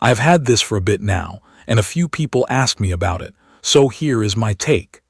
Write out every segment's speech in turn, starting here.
I've had this for a bit now, and a few people ask me about it, so here is my take.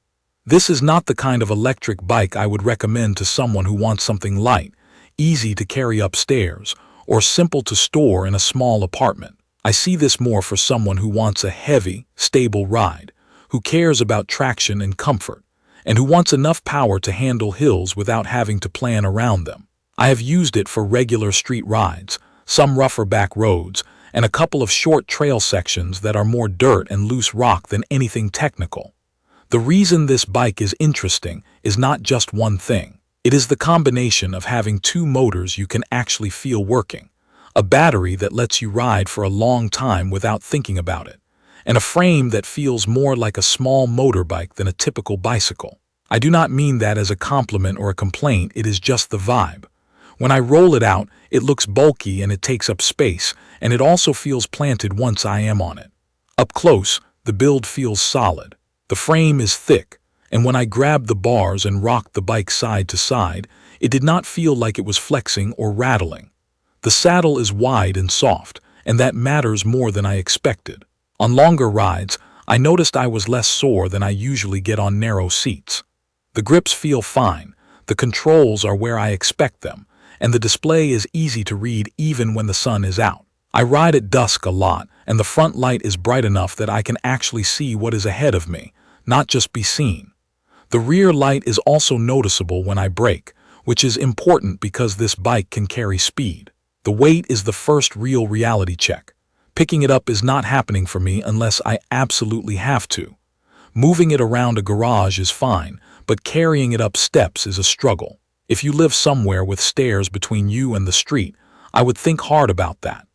This is not the kind of electric bike I would recommend to someone who wants something light, easy to carry upstairs, or simple to store in a small apartment. I see this more for someone who wants a heavy, stable ride, who cares about traction and comfort, and who wants enough power to handle hills without having to plan around them. I have used it for regular street rides, some rougher back roads, and a couple of short trail sections that are more dirt and loose rock than anything technical. The reason this bike is interesting is not just one thing. It is the combination of having two motors you can actually feel working, a battery that lets you ride for a long time without thinking about it, and a frame that feels more like a small motorbike than a typical bicycle. I do not mean that as a compliment or a complaint, it is just the vibe. When I roll it out, it looks bulky and it takes up space, and it also feels planted once I am on it. Up close, the build feels solid. The frame is thick, and when I grabbed the bars and rocked the bike side to side, it did not feel like it was flexing or rattling. The saddle is wide and soft, and that matters more than I expected. On longer rides, I noticed I was less sore than I usually get on narrow seats. The grips feel fine, the controls are where I expect them, and the display is easy to read even when the sun is out. I ride at dusk a lot, and the front light is bright enough that I can actually see what is ahead of me, not just be seen. The rear light is also noticeable when I brake, which is important because this bike can carry speed. The weight is the first real reality check. Picking it up is not happening for me unless I absolutely have to. Moving it around a garage is fine, but carrying it up steps is a struggle. If you live somewhere with stairs between you and the street, I would think hard about that.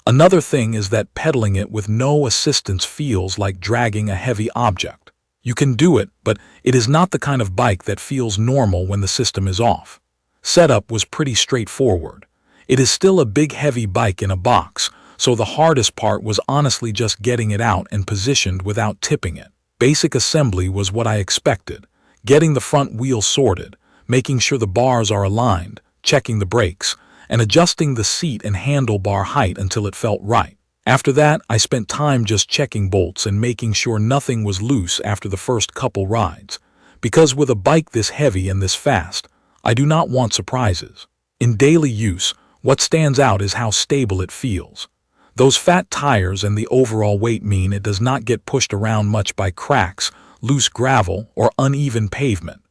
Another thing is that pedaling it with no assistance feels like dragging a heavy object. You can do it, but it is not the kind of bike that feels normal when the system is off. Setup was pretty straightforward. It is still a big heavy bike in a box, so the hardest part was honestly just getting it out and positioned without tipping it. Basic assembly was what I expected, getting the front wheel sorted, making sure the bars are aligned, checking the brakes, and adjusting the seat and handlebar height until it felt right. After that, I spent time just checking bolts and making sure nothing was loose after the first couple rides. Because with a bike this heavy and this fast, I do not want surprises. In daily use, what stands out is how stable it feels. Those fat tires and the overall weight mean it does not get pushed around much by cracks, loose gravel, or uneven pavement.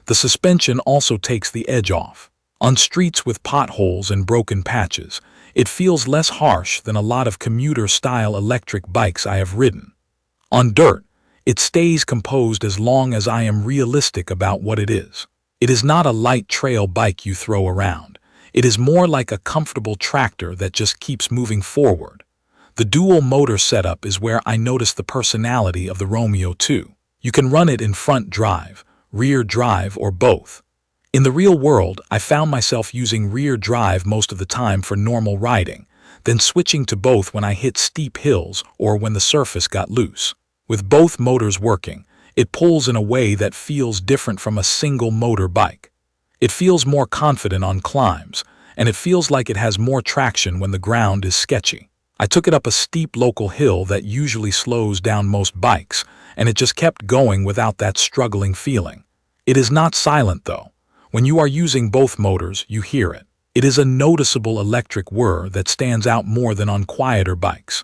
The suspension also takes the edge off. On streets with potholes and broken patches, it feels less harsh than a lot of commuter-style electric bikes I have ridden. On dirt, it stays composed as long as I am realistic about what it is. It is not a light trail bike you throw around. It is more like a comfortable tractor that just keeps moving forward. The dual motor setup is where I notice the personality of the Romeo II. You can run it in front drive, rear drive, or both. In the real world, I found myself using rear drive most of the time for normal riding, then switching to both when I hit steep hills or when the surface got loose. With both motors working, it pulls in a way that feels different from a single motor bike. It feels more confident on climbs, and it feels like it has more traction when the ground is sketchy. I took it up a steep local hill that usually slows down most bikes, and it just kept going without that struggling feeling. It is not silent though. When you are using both motors, you hear it. It is a noticeable electric whir that stands out more than on quieter bikes.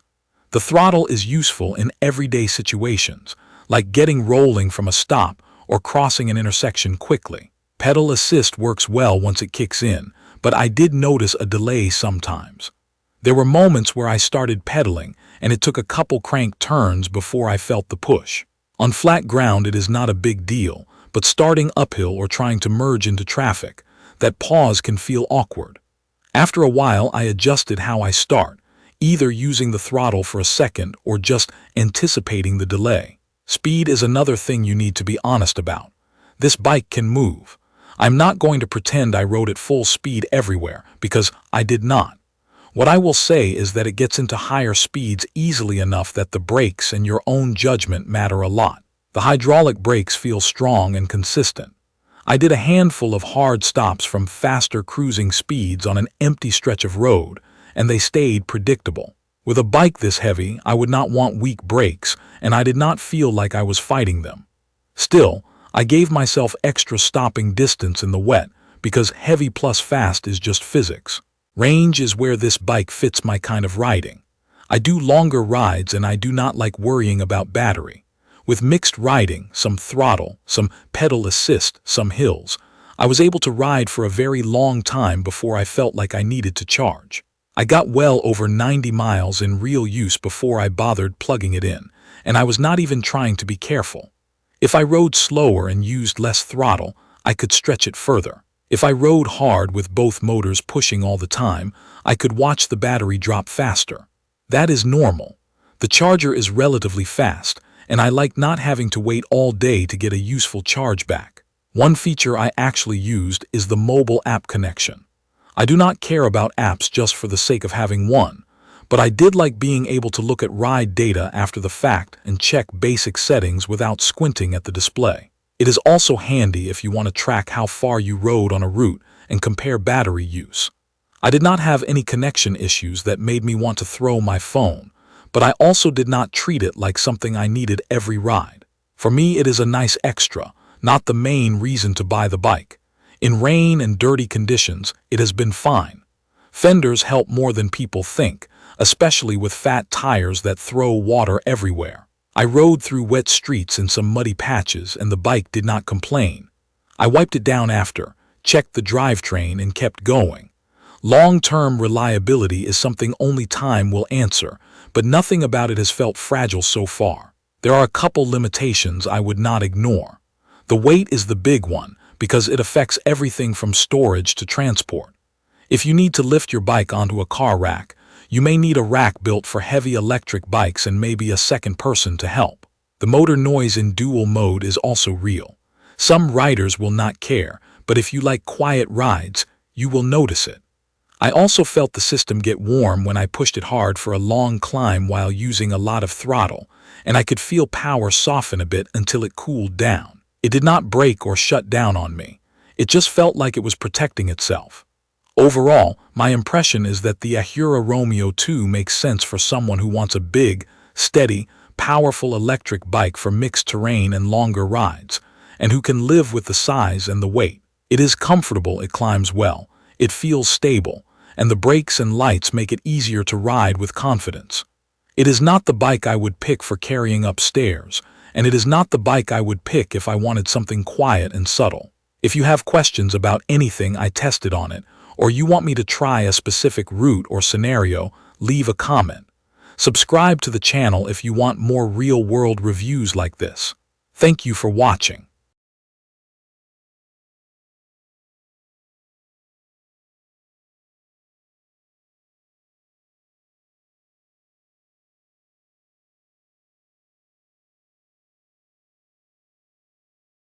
The throttle is useful in everyday situations, like getting rolling from a stop or crossing an intersection quickly. Pedal assist works well once it kicks in, but I did notice a delay sometimes. There were moments where I started pedaling, and it took a couple crank turns before I felt the push. On flat ground, it is not a big deal, but starting uphill or trying to merge into traffic, that pause can feel awkward. After a while, I adjusted how I start, either using the throttle for a second or just anticipating the delay. Speed is another thing you need to be honest about. This bike can move. I'm not going to pretend I rode at full speed everywhere, because I did not. What I will say is that it gets into higher speeds easily enough that the brakes and your own judgment matter a lot. The hydraulic brakes feel strong and consistent. I did a handful of hard stops from faster cruising speeds on an empty stretch of road, and they stayed predictable. With a bike this heavy, I would not want weak brakes, and I did not feel like I was fighting them. Still, I gave myself extra stopping distance in the wet, because heavy plus fast is just physics. Range is where this bike fits my kind of riding. I do longer rides and I do not like worrying about battery. With mixed riding, some throttle, some pedal assist, some hills, I was able to ride for a very long time before I felt like I needed to charge. I got well over 90 miles in real use before I bothered plugging it in, and I was not even trying to be careful. If I rode slower and used less throttle, I could stretch it further. If I rode hard with both motors pushing all the time, I could watch the battery drop faster. That is normal. The charger is relatively fast, and I like not having to wait all day to get a useful charge back. One feature I actually used is the mobile app connection. I do not care about apps just for the sake of having one, but I did like being able to look at ride data after the fact and check basic settings without squinting at the display. It is also handy if you want to track how far you rode on a route and compare battery use. I did not have any connection issues that made me want to throw my phone, but I also did not treat it like something I needed every ride. For me, it is a nice extra, not the main reason to buy the bike. In rain and dirty conditions, it has been fine. Fenders help more than people think, especially with fat tires that throw water everywhere. I rode through wet streets in some muddy patches and the bike did not complain. I wiped it down after, checked the drivetrain and kept going. Long-term reliability is something only time will answer, but nothing about it has felt fragile so far. There are a couple limitations I would not ignore. The weight is the big one, because it affects everything from storage to transport. If you need to lift your bike onto a car rack, you may need a rack built for heavy electric bikes and maybe a second person to help. The motor noise in dual mode is also real. Some riders will not care, but if you like quiet rides, you will notice it. I also felt the system get warm when I pushed it hard for a long climb while using a lot of throttle, and I could feel power soften a bit until it cooled down. It did not break or shut down on me. It just felt like it was protecting itself. Overall, my impression is that the eAhora Romeo II makes sense for someone who wants a big, steady, powerful electric bike for mixed terrain and longer rides, and who can live with the size and the weight. It is comfortable, it climbs well, it feels stable, and the brakes and lights make it easier to ride with confidence. It is not the bike I would pick for carrying up stairs, and it is not the bike I would pick if I wanted something quiet and subtle. If you have questions about anything I tested on it, or you want me to try a specific route or scenario, leave a comment. Subscribe to the channel if you want more real-world reviews like this. Thank you for watching.